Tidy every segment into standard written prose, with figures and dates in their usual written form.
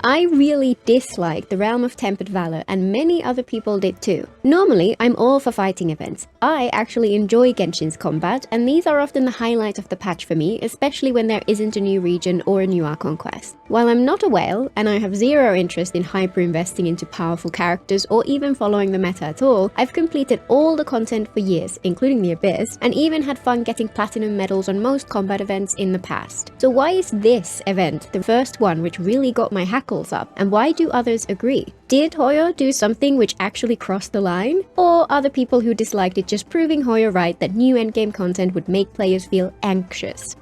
I really disliked the Realm of Tempered Valor, and many other people did too. Normally, I'm all for fighting events. I actually enjoy Genshin's combat, and these are often the highlight of the patch for me, especially when there isn't a new region or a new Archon Quest. While I'm not a whale, and I have zero interest in hyper-investing into powerful characters or even following the meta at all, I've completed all the content for years, including the Abyss, and even had fun getting platinum medals on most combat events in the past. So why is this event the first one which really got my hackles up, and why do others agree? Did Hoyo do something which actually crossed the line? Or are the people who disliked it just proving Hoyo right that new endgame content would make players feel anxious?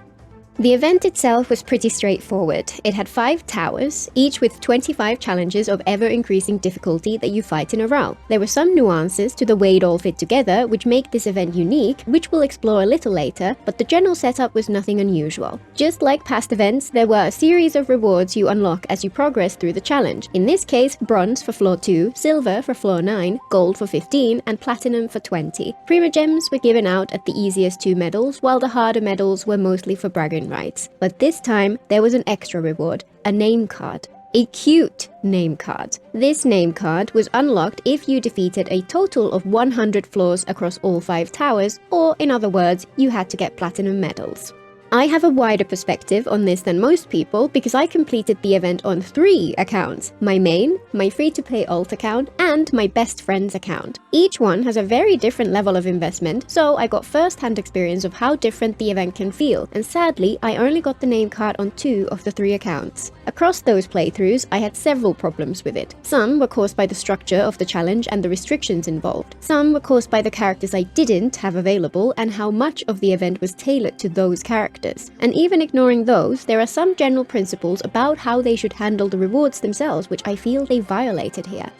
The event itself was pretty straightforward. It had 5 towers, each with 25 challenges of ever-increasing difficulty that you fight in a row. There were some nuances to the way it all fit together which make this event unique, which we'll explore a little later, but the general setup was nothing unusual. Just like past events, there were a series of rewards you unlock as you progress through the challenge. In this case, bronze for floor 2, silver for floor 9, gold for 15, and platinum for 20. Prima gems were given out at the easiest 2 medals, while the harder medals were mostly for bragging rights. But this time, there was an extra reward, a name card. A cute name card. This name card was unlocked if you defeated a total of 100 floors across all 5 towers, or in other words, you had to get platinum medals. I have a wider perspective on this than most people because I completed the event on 3 accounts: my main, my free-to-play alt account, and my best friend's account. Each one has a very different level of investment, so I got first-hand experience of how different the event can feel, and sadly, I only got the name card on 2 of the 3 accounts. Across those playthroughs, I had several problems with it. Some were caused by the structure of the challenge and the restrictions involved. Some were caused by the characters I didn't have available and how much of the event was tailored to those characters. And even ignoring those, there are some general principles about how they should handle the rewards themselves which I feel they violated here.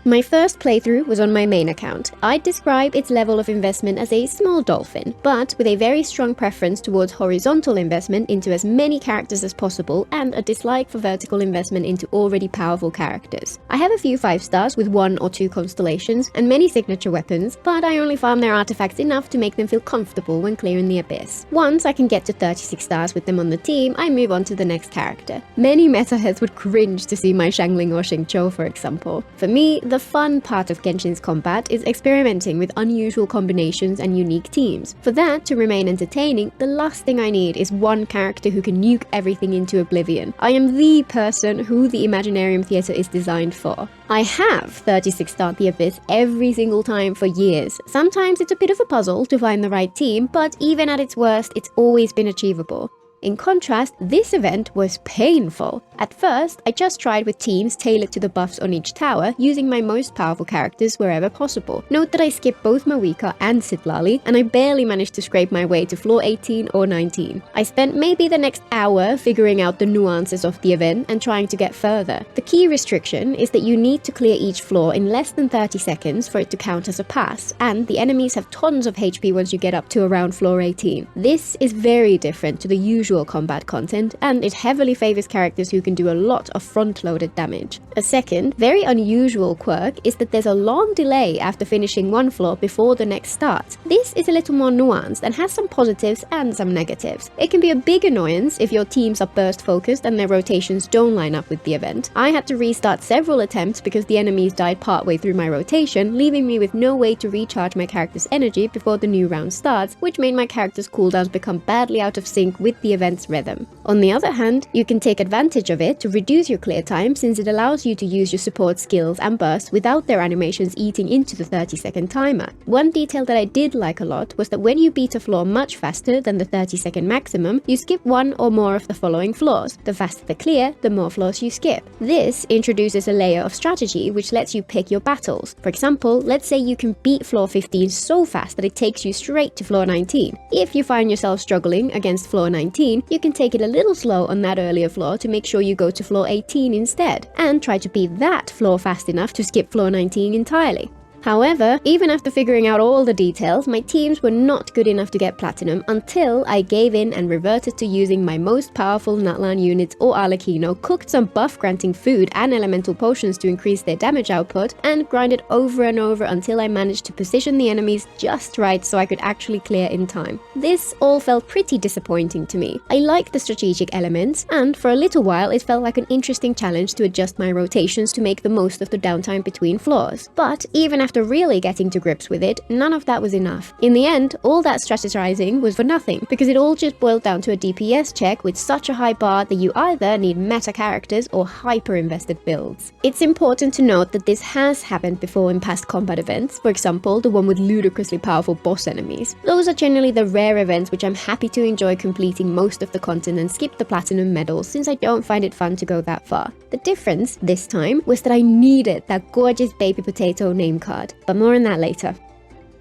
My first playthrough was on my main account. I'd describe its level of investment as a small dolphin, but with a very strong preference towards horizontal investment into as many characters as possible and a dislike for vertical investment into already powerful characters. I have a few 5 stars with 1 or 2 constellations and many signature weapons, but I only farm their artifacts enough to make them feel comfortable when clearing the Abyss. Once I can get to 36 stars with them on the team, I move on to the next character. Many meta heads would cringe to see my Xiangling or Xingqiu, for example. For me, the fun part of Genshin's combat is experimenting with unusual combinations and unique teams. For that to remain entertaining, the last thing I need is one character who can nuke everything into oblivion. I am the person who the Imaginarium Theatre is designed for. I have 36 starred the Abyss every single time for years. Sometimes it's a bit of a puzzle to find the right team, but even at its worst, it's always been achievable. In contrast, this event was painful. At first, I just tried with teams tailored to the buffs on each tower, using my most powerful characters wherever possible. Note that I skipped both Mavuika and Citlali, and I barely managed to scrape my way to floor 18 or 19. I spent maybe the next hour figuring out the nuances of the event and trying to get further. The key restriction is that you need to clear each floor in less than 30 seconds for it to count as a pass, and the enemies have tons of HP once you get up to around floor 18. This is very different to the usual combat content, and it heavily favors characters who can do a lot of front-loaded damage. A second, very unusual quirk is that there's a long delay after finishing one floor before the next starts. This is a little more nuanced and has some positives and some negatives. It can be a big annoyance if your teams are burst-focused and their rotations don't line up with the event. I had to restart several attempts because the enemies died partway through my rotation, leaving me with no way to recharge my character's energy before the new round starts, which made my character's cooldowns become badly out of sync with the event's rhythm. On the other hand, you can take advantage of it to reduce your clear time since it allows you to use your support skills and bursts without their animations eating into the 30-second timer. One detail that I did like a lot was that when you beat a floor much faster than the 30-second maximum, you skip one or more of the following floors. The faster the clear, the more floors you skip. This introduces a layer of strategy which lets you pick your battles. For example, let's say you can beat floor 15 so fast that it takes you straight to floor 19. If you find yourself struggling against floor 19, you can take it a little slow on that earlier floor to make sure you go to floor 18 instead, and try to beat that floor fast enough to skip floor 19 entirely. However, even after figuring out all the details, my teams were not good enough to get platinum until I gave in and reverted to using my most powerful Nutland units or Arlecchino, cooked some buff-granting food and elemental potions to increase their damage output, and grinded over and over until I managed to position the enemies just right so I could actually clear in time. This all felt pretty disappointing to me. I liked the strategic elements, and for a little while it felt like an interesting challenge to adjust my rotations to make the most of the downtime between floors. But even after really getting to grips with it, none of that was enough. In the end, all that strategizing was for nothing, because it all just boiled down to a DPS check with such a high bar that you either need meta characters or hyper-invested builds. It's important to note that this has happened before in past combat events, for example, the one with ludicrously powerful boss enemies. Those are generally the rare events which I'm happy to enjoy completing most of the content and skip the platinum medals, since I don't find it fun to go that far. The difference this time was that I needed that gorgeous baby potato name card, but more on that later.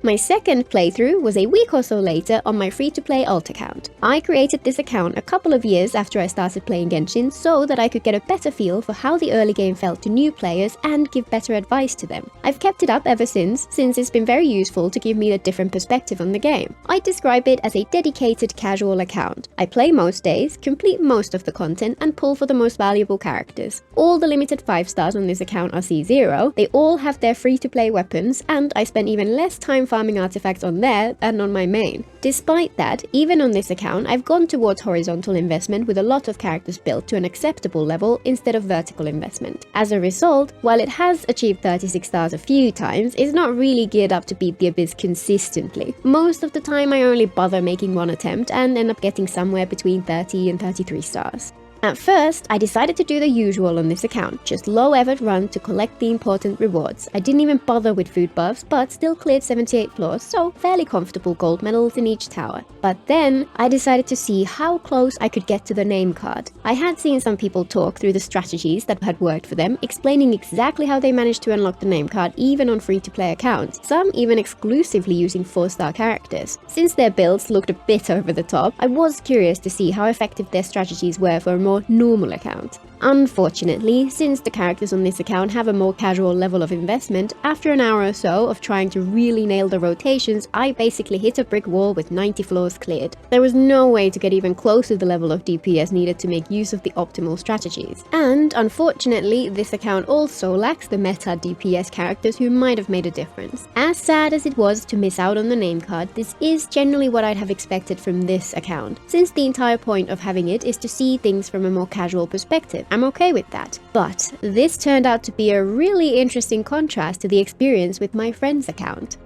My second playthrough was a week or so later on my free-to-play alt account. I created this account a couple of years after I started playing Genshin so that I could get a better feel for how the early game felt to new players and give better advice to them. I've kept it up ever since it's been very useful to give me a different perspective on the game. I describe it as a dedicated casual account. I play most days, complete most of the content, and pull for the most valuable characters. All the limited 5 stars on this account are C0, they all have their free-to-play weapons, and I spend even less time farming artifacts on there than on my main. Despite that, even on this account, I've gone towards horizontal investment with a lot of characters built to an acceptable level instead of vertical investment. As a result, while it has achieved 36 stars a few times, it's not really geared up to beat the Abyss consistently. Most of the time I only bother making one attempt and end up getting somewhere between 30 and 33 stars. At first, I decided to do the usual on this account, just low effort run to collect the important rewards. I didn't even bother with food buffs, but still cleared 78 floors, so fairly comfortable gold medals in each tower. But then, I decided to see how close I could get to the name card. I had seen some people talk through the strategies that had worked for them, explaining exactly how they managed to unlock the name card even on free-to-play accounts, some even exclusively using 4-star characters. Since their builds looked a bit over the top, I was curious to see how effective their strategies were for a more normal account. Unfortunately, since the characters on this account have a more casual level of investment, after an hour or so of trying to really nail the rotations, I basically hit a brick wall with 90 floors cleared. There was no way to get even close to the level of DPS needed to make use of the optimal strategies. And unfortunately, this account also lacks the meta DPS characters who might have made a difference. As sad as it was to miss out on the name card, this is generally what I'd have expected from this account, since the entire point of having it is to see things from a more casual perspective. I'm okay with that. But this turned out to be a really interesting contrast to the experience with my friend's account.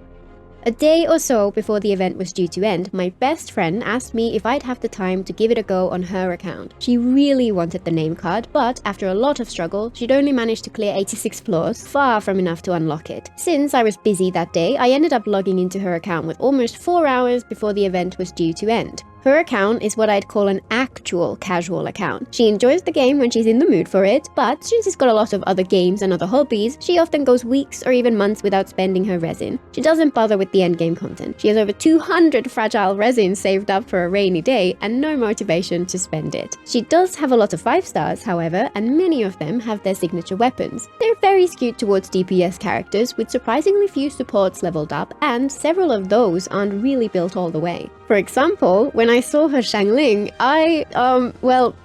A day or so before the event was due to end, my best friend asked me if I'd have the time to give it a go on her account. She really wanted the name card, but after a lot of struggle, she'd only managed to clear 86 floors, far from enough to unlock it. Since I was busy that day, I ended up logging into her account with almost 4 hours before the event was due to end. Her account is what I'd call an actual casual account. She enjoys the game when she's in the mood for it, but since she's got a lot of other games and other hobbies, she often goes weeks or even months without spending her resin. She doesn't bother with the endgame content. She has over 200 fragile resin saved up for a rainy day and no motivation to spend it. She does have a lot of 5 stars, however, and many of them have their signature weapons. They're very skewed towards DPS characters, with surprisingly few supports leveled up, and several of those aren't really built all the way. For example, when I saw her Xiangling,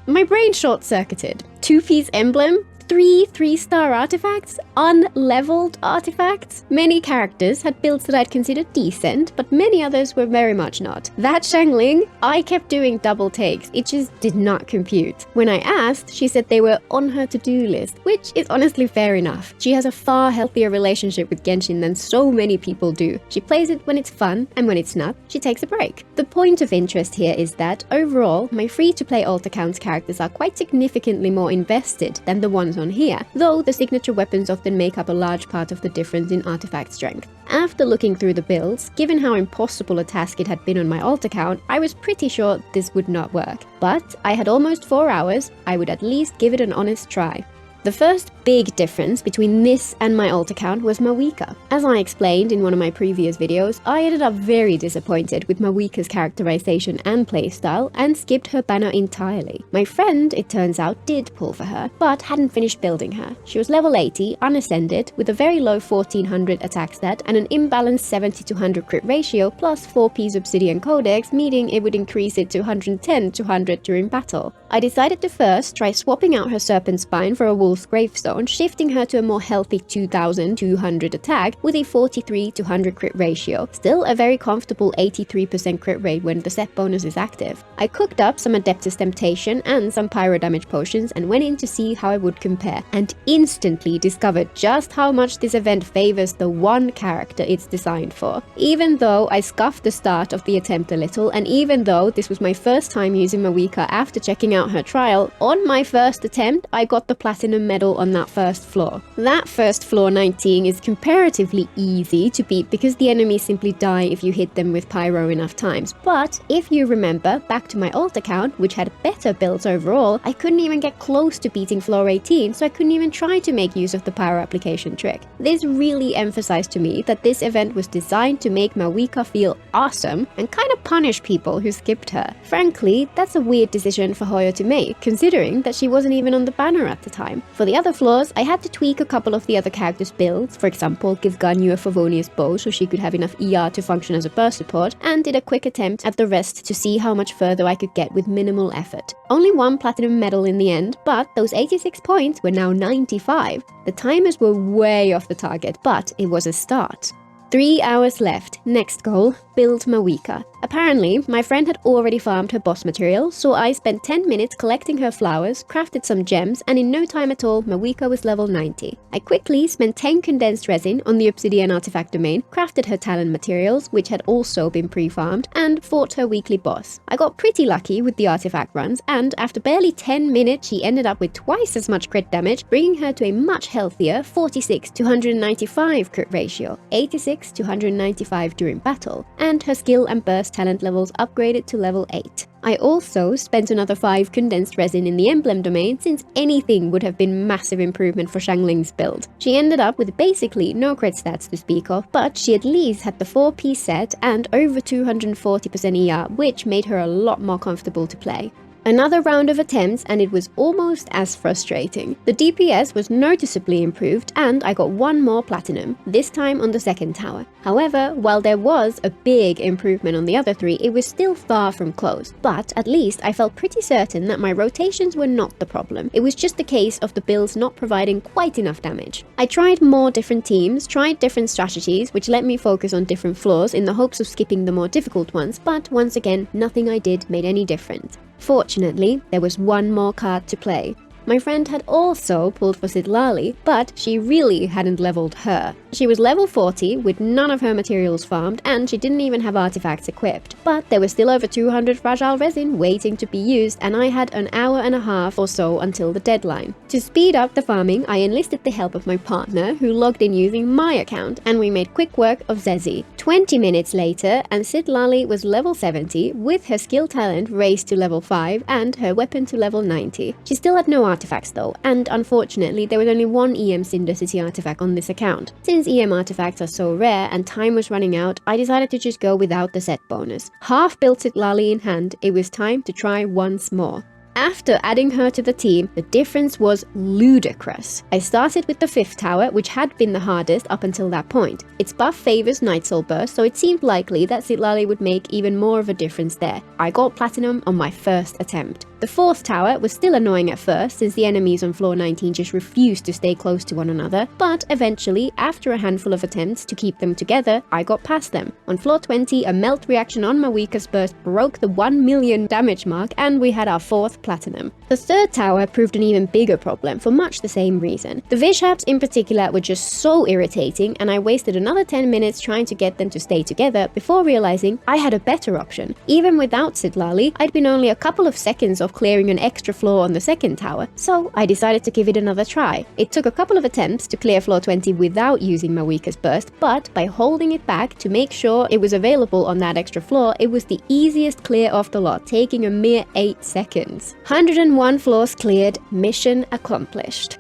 my brain short-circuited. 2-piece emblem, 3 3-star artifacts, unleveled artifacts. Many characters had builds that I'd considered decent, but many others were very much not. That Xiangling, I kept doing double takes. It just did not compute. When I asked, she said they were on her to-do list, which is honestly fair enough. She has a far healthier relationship with Genshin than so many people do. She plays it when it's fun, and when it's not, she takes a break. The point of interest here is that, overall, my free-to-play alt accounts characters are quite significantly more invested than the ones on here, though the signature weapons often make up a large part of the difference in artifact strength. After looking through the builds, given how impossible a task it had been on my alt account, I was pretty sure this would not work. But I had almost 4 hours, I would at least give it an honest try. The The first big difference between this and my alt account was Mavuika. As I explained in one of my previous videos, I ended up very disappointed with Mavuika's characterization and playstyle and skipped her banner entirely. My friend, it turns out, did pull for her, but hadn't finished building her. She was level 80, unascended, with a very low 1400 attack stat and an imbalanced 70 to 100 crit ratio plus 4P's Obsidian Codex, meaning it would increase it to 110 to 100 during battle. I decided to first try swapping out her Serpent Spine for a Wolf's Gravestone, shifting her to a more healthy 2200 attack with a 43 to 100 crit ratio, still a very comfortable 83% crit rate when the set bonus is active. I cooked up some Adeptus Temptation and some Pyro damage potions and went in to see how I would compare, and instantly discovered just how much this event favors the one character it's designed for. Even though I scuffed the start of the attempt a little, and even though this was my first time using Mavuika after checking out her trial, on my first attempt I got the platinum medal on that first floor. That first floor 19 is comparatively easy to beat because the enemies simply die if you hit them with pyro enough times, but if you remember back to my alt account, which had better builds overall, I couldn't even get close to beating floor 18, so I couldn't even try to make use of the pyro application trick. This really emphasized to me that this event was designed to make Mavuika feel awesome and kind of punish people who skipped her. Frankly, that's a weird decision for Hoyo to make, considering that she wasn't even on the banner at the time. For the other floors, I had to tweak a couple of the other characters' builds, for example, give Ganyu a Favonius bow so she could have enough ER to function as a burst support, and did a quick attempt at the rest to see how much further I could get with minimal effort. Only one platinum medal in the end, but those 86 points were now 95. The timers were way off the target, but it was a start. 3 hours left. Next goal, build Mavuika. Apparently, my friend had already farmed her boss material, so I spent 10 minutes collecting her flowers, crafted some gems, and in no time at all, Mavuika was level 90. I quickly spent 10 condensed resin on the obsidian artifact domain, crafted her talent materials, which had also been pre-farmed, and fought her weekly boss. I got pretty lucky with the artifact runs, and after barely 10 minutes, she ended up with twice as much crit damage, bringing her to a much healthier 46 to 195 crit ratio, 86 to 195 during battle, and her skill and burst talent levels upgraded to level 8. I also spent another 5 condensed resin in the emblem domain, since anything would have been massive improvement for Xiangling's build. She ended up with basically no crit stats to speak of, but she at least had the 4-piece set and over 240% ER, which made her a lot more comfortable to play. Another round of attempts and it was almost as frustrating. The DPS was noticeably improved and I got one more platinum, this time on the second tower. However, while there was a big improvement on the other 3, it was still far from close. But at least I felt pretty certain that my rotations were not the problem. It was just the case of the builds not providing quite enough damage. I tried more different teams, tried different strategies, which let me focus on different floors in the hopes of skipping the more difficult ones, but once again, nothing I did made any difference. Fortunately, there was one more card to play. My friend had also pulled for Citlali, but she really hadn't leveled her. She was level 40 with none of her materials farmed and she didn't even have artifacts equipped. But there was still over 200 fragile resin waiting to be used and I had an hour and a half or so until the deadline. To speed up the farming, I enlisted the help of my partner who logged in using my account and we made quick work of Zezi. 20 minutes later and Citlali was level 70 with her skill talent raised to level 5 and her weapon to level 90. She still had no artifacts though, and unfortunately there was only one EM Cinder City artifact on this account. Since EM artifacts are so rare and time was running out, I decided to just go without the set bonus. Half built Citlali in hand, it was time to try once more. After adding her to the team, the difference was ludicrous. I started with the 5th tower, which had been the hardest up until that point. Its buff favors Night Soul Burst, so it seemed likely that Citlali would make even more of a difference there. I got platinum on my first attempt. The 4th tower was still annoying at first since the enemies on floor 19 just refused to stay close to one another, but eventually, after a handful of attempts to keep them together, I got past them. On floor 20, a melt reaction on Mavuika's burst broke the 1 million damage mark and we had our 4th platinum. The 3rd tower proved an even bigger problem for much the same reason. The Vishaps in particular were just so irritating and I wasted another 10 minutes trying to get them to stay together before realizing I had a better option. Even without Citlali, I'd been only a couple of seconds of clearing an extra floor on the 2nd tower, so I decided to give it another try. It took a couple of attempts to clear floor 20 without using Mavuika's burst, but by holding it back to make sure it was available on that extra floor, it was the easiest clear of the lot, taking a mere 8 seconds. 101 floors cleared, mission accomplished.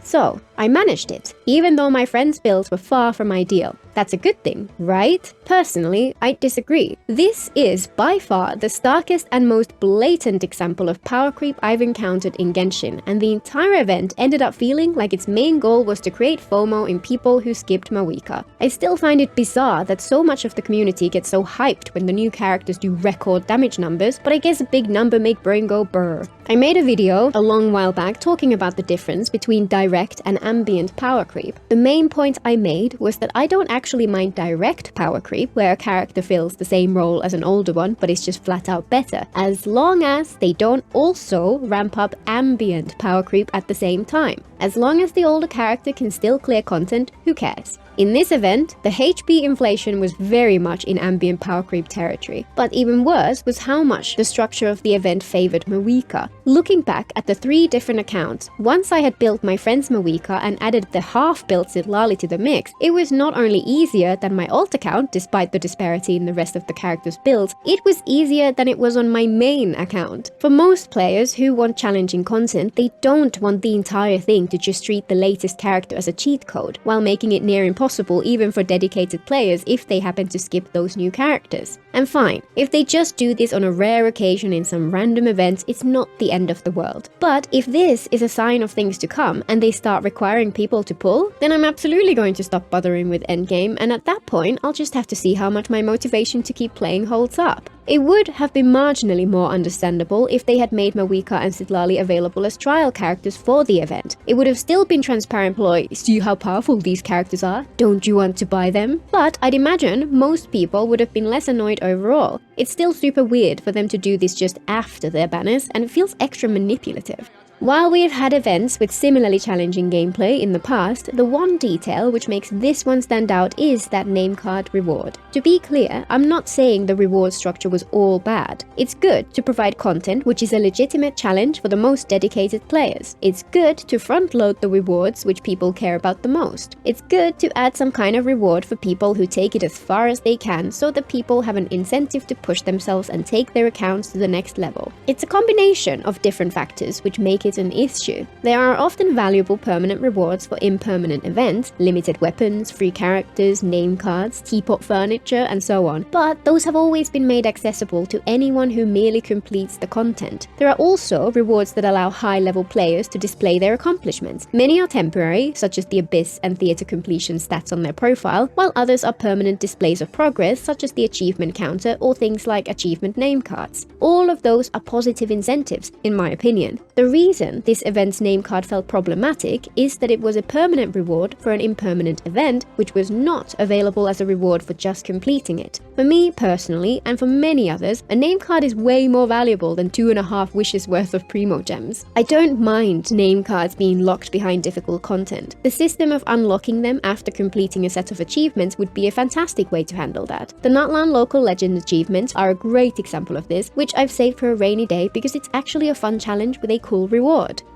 So, I managed it, even though my friends' builds were far from ideal. That's a good thing, right? Personally, I disagree. This is by far the starkest and most blatant example of power creep I've encountered in Genshin, and the entire event ended up feeling like its main goal was to create FOMO in people who skipped Mavuika. I still find it bizarre that so much of the community gets so hyped when the new characters do record damage numbers, but I guess a big number make brain go brr. I made a video a long while back talking about the difference between direct and ambient power creep. The main point I made was that I don't actually mind direct power creep, where a character fills the same role as an older one but is just flat out better, as long as they don't also ramp up ambient power creep at the same time. As long as the older character can still clear content, who cares? In this event, the HP inflation was very much in ambient power creep territory, but even worse was how much the structure of the event favored Mavuika. Looking back at the 3 different accounts, once I had built my friend's Mavuika and added the half-built Citlali to the mix, it was not only easier than my alt account, despite the disparity in the rest of the characters' builds, it was easier than it was on my main account. For most players who want challenging content, they don't want the entire thing to just treat the latest character as a cheat code, while making it near impossible even for dedicated players if they happen to skip those new characters. And fine, if they just do this on a rare occasion in some random event, it's not the end of the world. But if this is a sign of things to come and they start requiring people to pull, then I'm absolutely going to stop bothering with endgame, and at that point I'll just have to see how much my motivation to keep playing holds up. It would have been marginally more understandable if they had made Mavuika and Citlali available as trial characters for the event. It would have still been transparent ploy, see how powerful these characters are, don't you want to buy them? But I'd imagine most people would have been less annoyed overall. It's still super weird for them to do this just after their banners, and it feels extra manipulative. While we have had events with similarly challenging gameplay in the past, the one detail which makes this one stand out is that name card reward. To be clear, I'm not saying the reward structure was all bad. It's good to provide content which is a legitimate challenge for the most dedicated players. It's good to front load the rewards which people care about the most. It's good to add some kind of reward for people who take it as far as they can, so that people have an incentive to push themselves and take their accounts to the next level. It's a combination of different factors which make it an issue. There are often valuable permanent rewards for impermanent events, limited weapons, free characters, name cards, teapot furniture, and so on, but those have always been made accessible to anyone who merely completes the content. There are also rewards that allow high-level players to display their accomplishments. Many are temporary, such as the Abyss and Theater completion stats on their profile, while others are permanent displays of progress, such as the achievement counter or things like achievement name cards. All of those are positive incentives, in my opinion. The reason this event's name card felt problematic is that it was a permanent reward for an impermanent event, which was not available as a reward for just completing it. For me personally, and for many others, a name card is way more valuable than 2.5 wishes worth of primo gems. I don't mind name cards being locked behind difficult content. The system of unlocking them after completing a set of achievements would be a fantastic way to handle that. The Natlan local legend achievements are a great example of this, which I've saved for a rainy day because it's actually a fun challenge with a cool reward.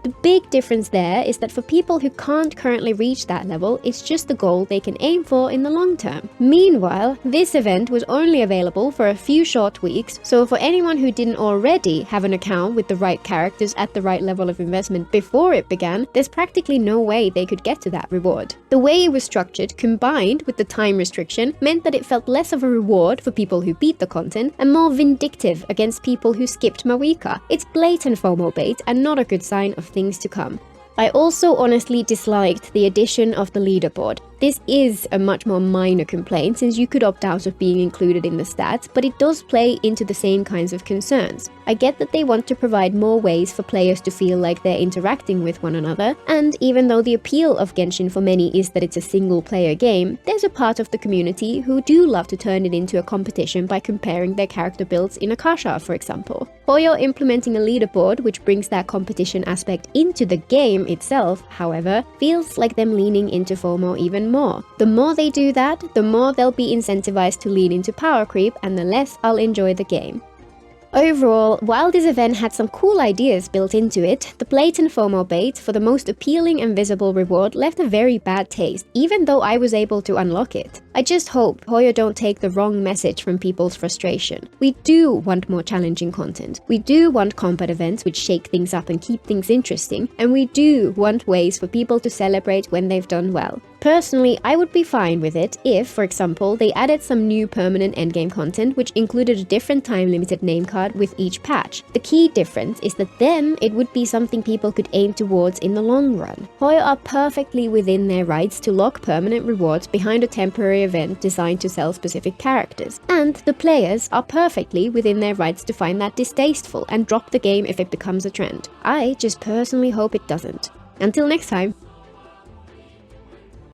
The big difference there is that for people who can't currently reach that level, it's just the goal they can aim for in the long term. Meanwhile, this event was only available for a few short weeks, so for anyone who didn't already have an account with the right characters at the right level of investment before it began, there's practically no way they could get to that reward. The way it was structured, combined with the time restriction, meant that it felt less of a reward for people who beat the content and more vindictive against people who skipped Mavuika. It's blatant FOMO bait and not a good sign of things to come. I also honestly disliked the addition of the leaderboard. This is a much more minor complaint since you could opt out of being included in the stats, but it does play into the same kinds of concerns. I get that they want to provide more ways for players to feel like they're interacting with one another, and even though the appeal of Genshin for many is that it's a single-player game, there's a part of the community who do love to turn it into a competition by comparing their character builds in Akasha, for example. Hoyo implementing a leaderboard which brings that competition aspect into the game itself, however, feels like them leaning into FOMO even more. The more they do that, the more they'll be incentivized to lean into power creep, and the less I'll enjoy the game. Overall, while this event had some cool ideas built into it, the blatant FOMO bait for the most appealing and visible reward left a very bad taste, even though I was able to unlock it. I just hope Hoyo don't take the wrong message from people's frustration. We do want more challenging content, we do want combat events which shake things up and keep things interesting, and we do want ways for people to celebrate when they've done well. Personally, I would be fine with it if, for example, they added some new permanent endgame content which included a different time-limited name card with each patch. The key difference is that then it would be something people could aim towards in the long run. Hoyo are perfectly within their rights to lock permanent rewards behind a temporary event designed to sell specific characters, and the players are perfectly within their rights to find that distasteful and drop the game if it becomes a trend. I just personally hope it doesn't. Until next time.